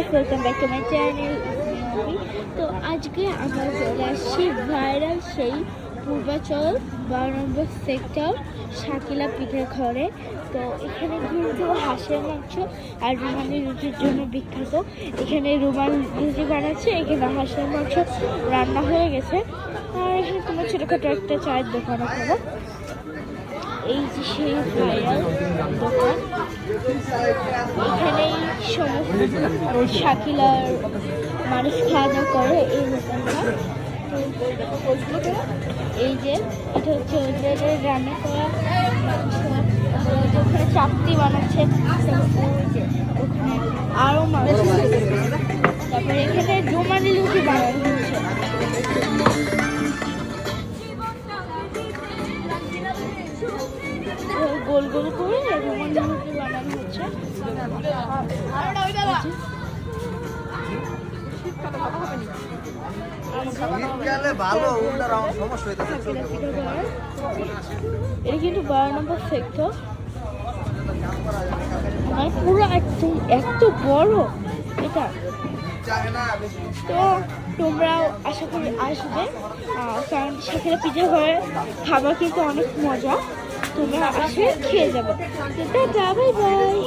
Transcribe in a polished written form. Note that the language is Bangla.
Guys, welcome back to my channel. তো আজকে আমরা চলে আসছি ভাইরাল সেই পূর্বাচল 12 নম্বর সেক্টর শাকিলা পিঠার ঘরে। তো এখানে কিন্তু হাঁসের মাংস আর রুমালি রুটির জন্য বিখ্যাত। এখানে রুমাল রুটি বানাচ্ছে, এখানে হাঁসের মাংস রান্না হয়ে গেছে। আর এখানে তোমার ছোটোখাটো একটা চায়ের দোকান আছে। এই যে সেই ভাইরাল দোকান, এখানেই সমস্ত শাকিলার মানুষ খাওয়া দাওয়া করে এই দোকানটা। এই যে এটা হচ্ছে ওদের রান্না করা মাংস, ওখানে চাপটি বানাচ্ছে, ওখানে আরও মাংস, তারপরে এখানে রুমালি রুটি বানানো হচ্ছে। গোল গোল করে রুমালি রুটি বানানো হচ্ছে। এটা কিন্তু 12 নম্বর সেক্টর, মানে পুরো একদম এত বড় এটা। তো তোমরাও আশা করি আসবে, কারণ সেখানে পিঠা ঘরে খাবার কিন্তু অনেক মজা। তোমরা আসে খেয়ে যাবে। Tata, bye bye.